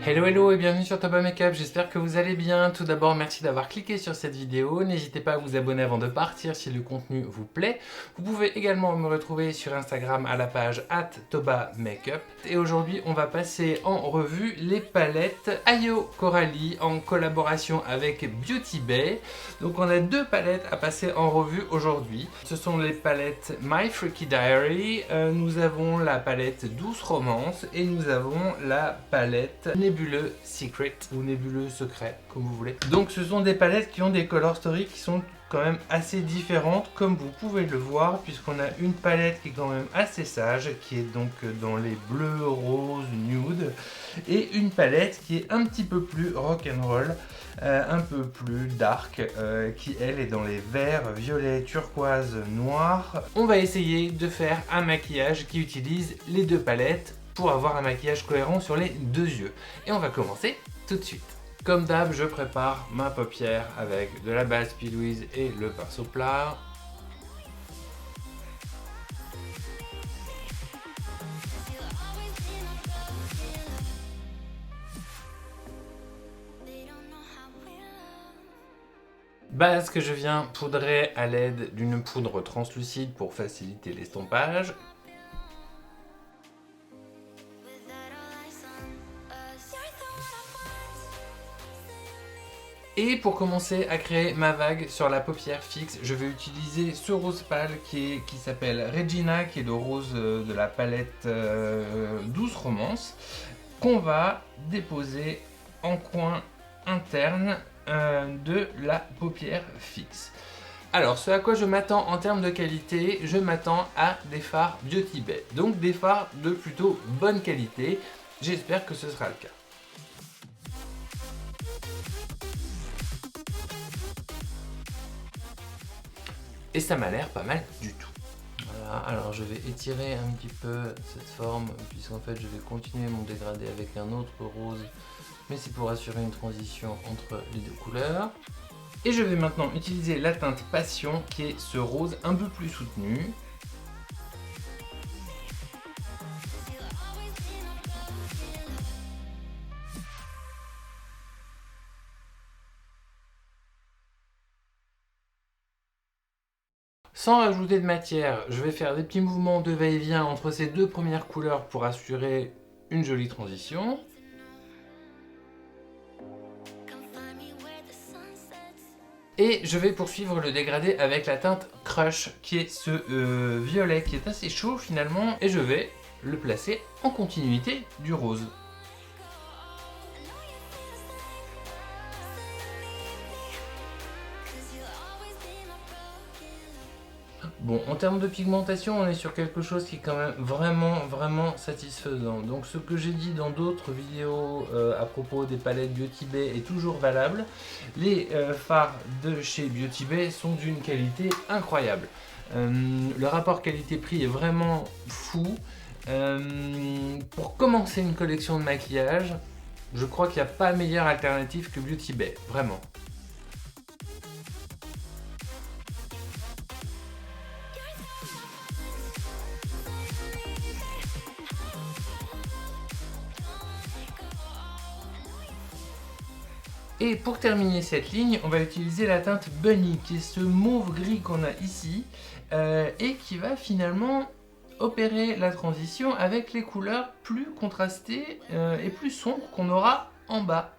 Hello hello et bienvenue sur Toba Makeup, j'espère que vous allez bien. Tout d'abord merci d'avoir cliqué sur cette vidéo, n'hésitez pas à vous abonner avant de partir si le contenu vous plaît. Vous pouvez également me retrouver sur Instagram à la page @tobamakeup. Et aujourd'hui on va passer en revue les palettes Ayo Coralie en collaboration avec Beauty Bay. Donc on a deux palettes à passer en revue aujourd'hui. Ce sont les palettes My Freaky Diary, nous avons la palette Douce Romance et nous avons la palette Nébuleux Secret ou Nébuleux Secret, comme vous voulez. Donc ce sont des palettes qui ont des color stories qui sont quand même assez différentes, comme vous pouvez le voir, puisqu'on a une palette qui est quand même assez sage, qui est donc dans les bleus, roses, nude, et une palette qui est un petit peu plus rock'n'roll, un peu plus dark, qui elle est dans les verts, violets, turquoise, noir. On va essayer de faire un maquillage qui utilise les deux palettes pour avoir un maquillage cohérent sur les deux yeux. Et on va commencer tout de suite. Comme d'hab, je prépare ma paupière avec de la base P. Louise et le pinceau plat. Base que je viens poudrer à l'aide d'une poudre translucide pour faciliter l'estompage. Et pour commencer à créer ma vague sur la paupière fixe, je vais utiliser ce rose pâle qui s'appelle Regina, qui est le rose de la palette Douce Romance, qu'on va déposer en coin interne de la paupière fixe. Alors, ce à quoi je m'attends en termes de qualité, je m'attends à des fards Beauty Bay, donc des fards de plutôt bonne qualité. J'espère que ce sera le cas. Et ça m'a l'air pas mal du tout. Voilà, alors je vais étirer un petit peu cette forme, puisqu'en fait je vais continuer mon dégradé avec un autre rose, mais c'est pour assurer une transition entre les deux couleurs. Et je vais maintenant utiliser la teinte Passion, qui est ce rose un peu plus soutenu. Sans rajouter de matière, je vais faire des petits mouvements de va-et-vient entre ces deux premières couleurs pour assurer une jolie transition. Et je vais poursuivre le dégradé avec la teinte Crush, qui est ce violet qui est assez chaud finalement, et je vais le placer en continuité du rose. Bon, en termes de pigmentation, on est sur quelque chose qui est quand même vraiment satisfaisant. Donc ce que j'ai dit dans d'autres vidéos à propos des palettes Beauty Bay est toujours valable. Les fards de chez Beauty Bay sont d'une qualité incroyable. Le rapport qualité-prix est vraiment fou. Pour commencer une collection de maquillage, je crois qu'il n'y a pas meilleure alternative que Beauty Bay, vraiment. Et pour terminer cette ligne, on va utiliser la teinte Bunny, qui est ce mauve gris qu'on a ici, et qui va finalement opérer la transition avec les couleurs plus contrastées et plus sombres qu'on aura en bas.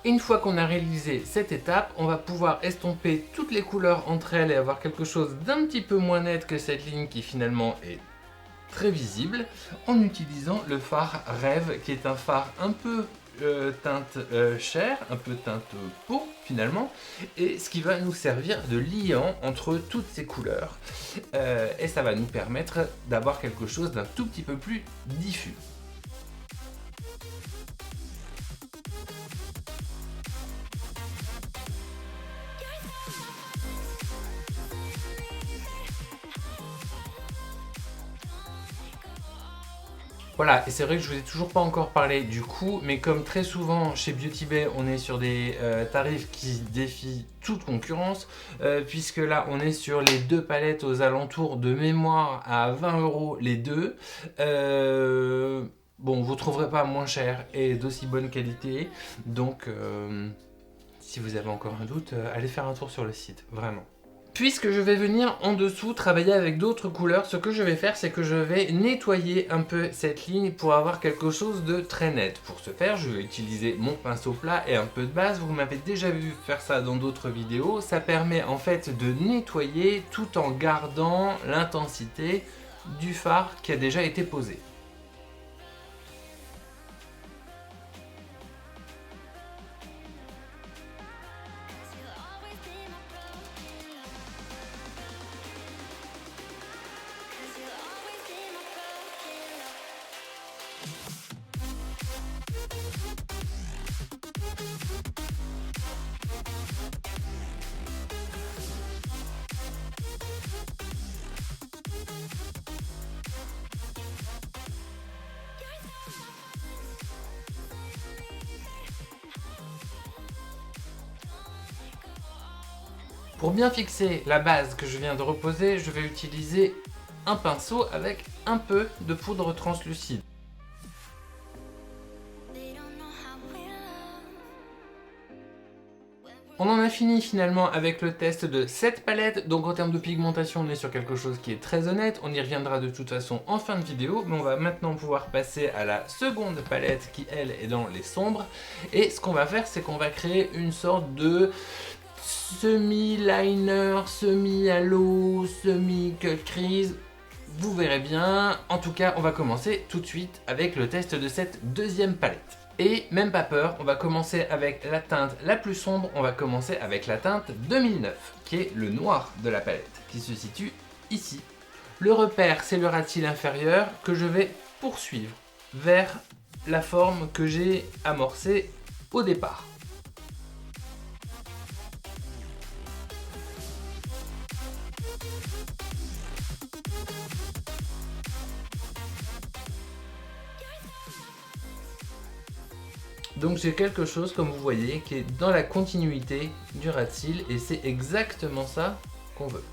Une fois qu'on a réalisé cette étape, on va pouvoir estomper toutes les couleurs entre elles et avoir quelque chose d'un petit peu moins net que cette ligne qui finalement est très visible, en utilisant le fard Rêve, qui est un fard un peu teinte chair, un peu teinte peau finalement, et ce qui va nous servir de liant entre toutes ces couleurs, et ça va nous permettre d'avoir quelque chose d'un tout petit peu plus diffus. Voilà, et c'est vrai que je vous ai toujours pas encore parlé du coût, mais comme très souvent chez Beauty Bay, on est sur des tarifs qui défient toute concurrence, puisque là, on est sur les deux palettes aux alentours de mémoire à 20 € les deux. Bon, vous trouverez pas moins cher et d'aussi bonne qualité, donc si vous avez encore un doute, allez faire un tour sur le site, vraiment. Puisque je vais venir en dessous travailler avec d'autres couleurs, ce que je vais faire, c'est que je vais nettoyer un peu cette ligne pour avoir quelque chose de très net. Pour ce faire, je vais utiliser mon pinceau plat et un peu de base. Vous m'avez déjà vu faire ça dans d'autres vidéos. Ça permet en fait de nettoyer tout en gardant l'intensité du fard qui a déjà été posé. Pour bien fixer la base que je viens de reposer, je vais utiliser un pinceau avec un peu de poudre translucide. On en a fini finalement avec le test de cette palette, donc en termes de pigmentation on est sur quelque chose qui est très honnête, on y reviendra de toute façon en fin de vidéo, mais on va maintenant pouvoir passer à la seconde palette qui elle est dans les sombres, et ce qu'on va faire c'est qu'on va créer une sorte de semi-liner, semi-halo, semi-cut crease, vous verrez bien. En tout cas on va commencer tout de suite avec le test de cette deuxième palette. Et même pas peur, on va commencer avec la teinte la plus sombre, on va commencer avec la teinte 2009, qui est le noir de la palette, qui se situe ici. Le repère, c'est le ras de cils inférieur que je vais poursuivre vers la forme que j'ai amorcée au départ. Donc j'ai quelque chose, comme vous voyez, qui est dans la continuité du ras de cils et c'est exactement ça qu'on veut.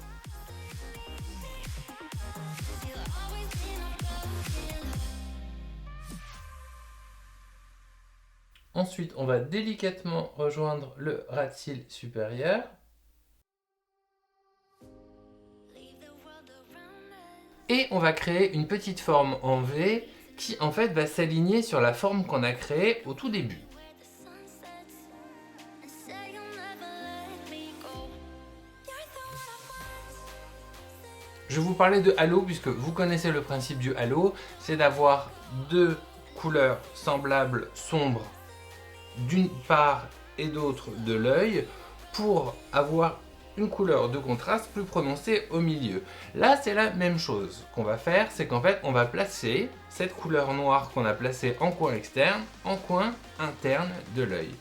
Ensuite, on va délicatement rejoindre le ras de cils supérieur. Et on va créer une petite forme en V qui en fait va s'aligner sur la forme qu'on a créée au tout début. Je vous parlais de halo puisque vous connaissez le principe du halo, c'est d'avoir deux couleurs semblables sombres d'une part et d'autre de l'œil pour avoir une couleur de contraste plus prononcée au milieu. Là, c'est la même chose qu'on va faire, c'est qu'en fait, on va placer cette couleur noire qu'on a placée en coin externe, en coin interne de l'œil.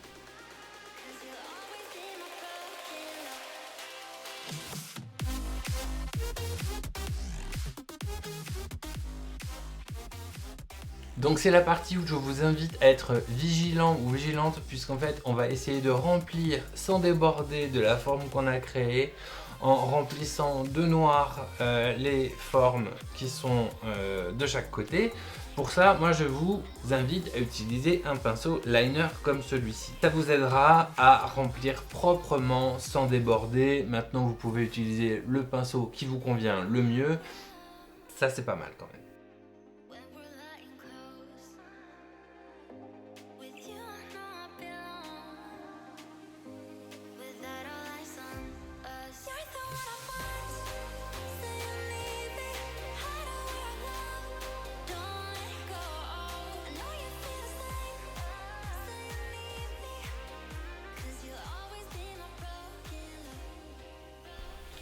Donc c'est la partie où je vous invite à être vigilant ou vigilante puisqu'en fait on va essayer de remplir sans déborder de la forme qu'on a créée en remplissant de noir les formes qui sont de chaque côté. Pour ça, moi je vous invite à utiliser un pinceau liner comme celui-ci. Ça vous aidera à remplir proprement sans déborder. Maintenant vous pouvez utiliser le pinceau qui vous convient le mieux. Ça c'est pas mal quand même.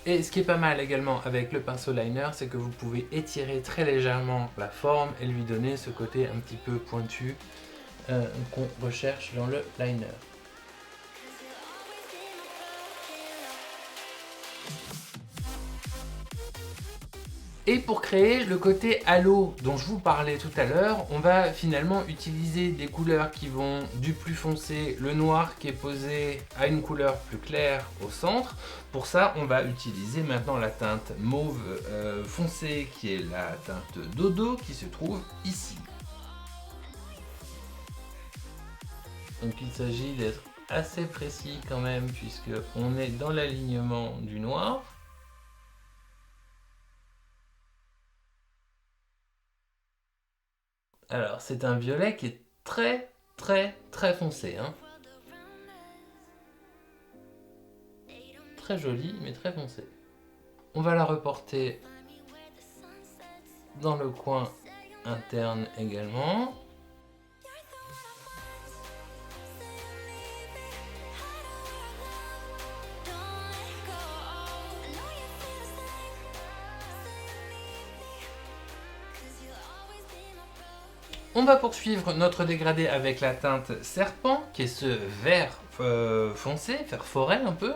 Et ce qui est pas mal également avec le pinceau liner, c'est que vous pouvez étirer très légèrement la forme et lui donner ce côté un petit peu pointu qu'on recherche dans le liner. Et pour créer le côté halo dont je vous parlais tout à l'heure, on va finalement utiliser des couleurs qui vont du plus foncé, le noir qui est posé à une couleur plus claire au centre. Pour ça, on va utiliser maintenant la teinte mauve foncé qui est la teinte dodo qui se trouve ici. Donc il s'agit d'être assez précis quand même puisque on est dans l'alignement du noir. Alors, c'est un violet qui est très foncé. Hein. Très joli, mais très foncé. On va la reporter dans le coin interne également. On va poursuivre notre dégradé avec la teinte serpent, qui est ce vert foncé, vert forêt un peu.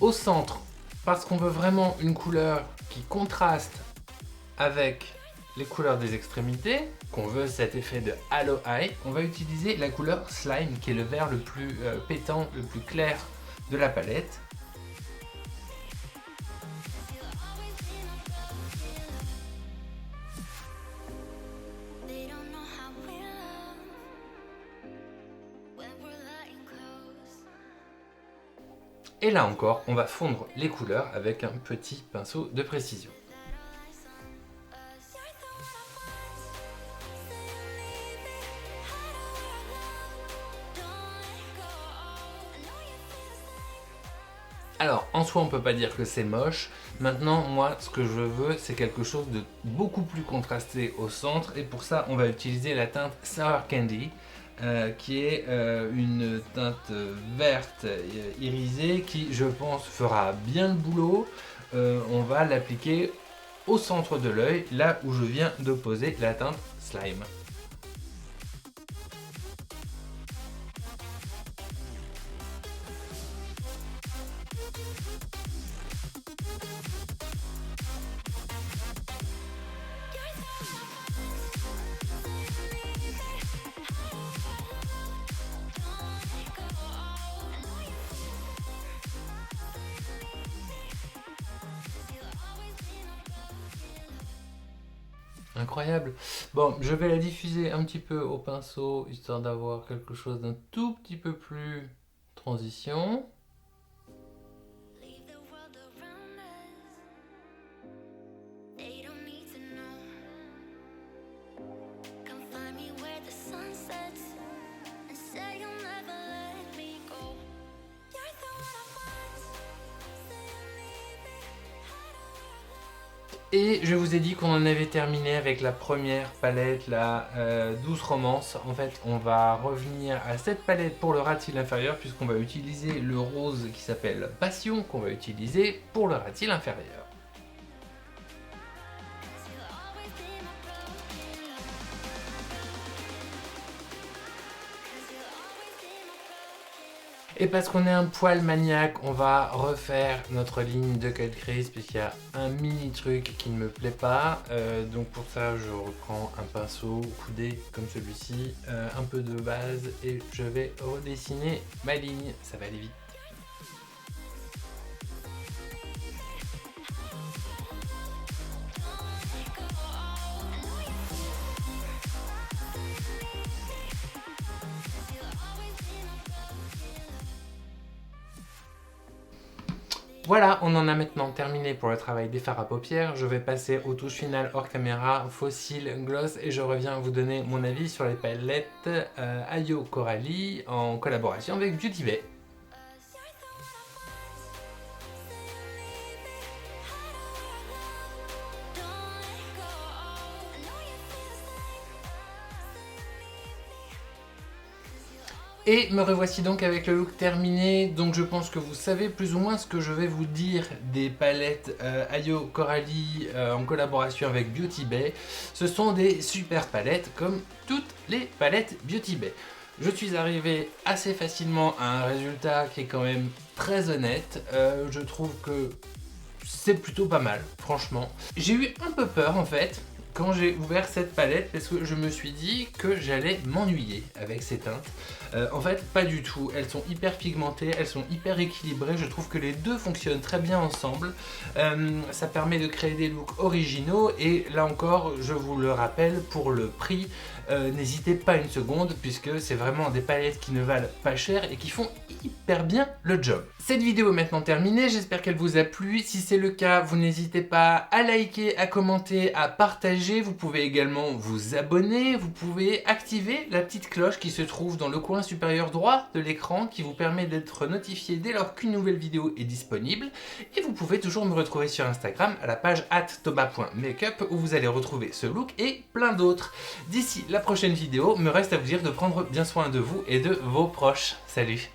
Au centre, parce qu'on veut vraiment une couleur qui contraste avec les couleurs des extrémités, qu'on veut cet effet de halo eye, on va utiliser la couleur slime, qui est le vert le plus pétant, le plus clair de la palette. Et là encore, on va fondre les couleurs avec un petit pinceau de précision. Alors, en soi, on peut pas dire que c'est moche. Maintenant, moi, ce que je veux, c'est quelque chose de beaucoup plus contrasté au centre. Et pour ça, on va utiliser la teinte Sour Candy, qui est une teinte verte irisée qui, je pense, fera bien le boulot. On va l'appliquer au centre de l'œil, là où je viens de poser la teinte Slime. Incroyable. Bon, je vais la diffuser un petit peu au pinceau, histoire d'avoir quelque chose d'un tout petit peu plus transition. Et je vous ai dit qu'on en avait terminé avec la première palette, la Douce Romance. En fait, on va revenir à cette palette pour le ras-de-cils inférieur, puisqu'on va utiliser le rose qui s'appelle Passion, qu'on va utiliser pour le ras-de-cils inférieur. Et parce qu'on est un poil maniaque, on va refaire notre ligne de cut crease puisqu'il y a un mini truc qui ne me plaît pas. Donc pour ça, je reprends un pinceau coudé comme celui-ci, un peu de base et je vais redessiner ma ligne. Ça va aller vite. Voilà, on en a maintenant terminé pour le travail des fards à paupières. Je vais passer aux touches finales hors caméra, fossile, gloss, et je reviens vous donner mon avis sur les palettes Ayo Coralie en collaboration avec Beauty Bay. Et me revoici donc avec le look terminé, donc je pense que vous savez plus ou moins ce que je vais vous dire des palettes Ayo Coralie en collaboration avec Beauty Bay. Ce sont des super palettes comme toutes les palettes Beauty Bay. Je suis arrivé assez facilement à un résultat qui est quand même très honnête, je trouve que c'est plutôt pas mal, franchement. J'ai eu un peu peur en fait, quand j'ai ouvert cette palette parce que je me suis dit que j'allais m'ennuyer avec ces teintes. En fait, pas du tout. Elles sont hyper pigmentées, elles sont hyper équilibrées. Je trouve que les deux fonctionnent très bien ensemble. Ça permet de créer des looks originaux et là encore, je vous le rappelle, pour le prix, n'hésitez pas une seconde puisque c'est vraiment des palettes qui ne valent pas cher et qui font hyper bien le job. Cette vidéo est maintenant terminée, j'espère qu'elle vous a plu. Si c'est le cas, vous n'hésitez pas à liker, à commenter, à partager. Vous pouvez également vous abonner, vous pouvez activer la petite cloche qui se trouve dans le coin supérieur droit de l'écran qui vous permet d'être notifié dès lors qu'une nouvelle vidéo est disponible. Et vous pouvez toujours me retrouver sur Instagram à la page @thomas.makeup où vous allez retrouver ce look et plein d'autres. D'ici la prochaine vidéo, me reste à vous dire de prendre bien soin de vous et de vos proches. Salut!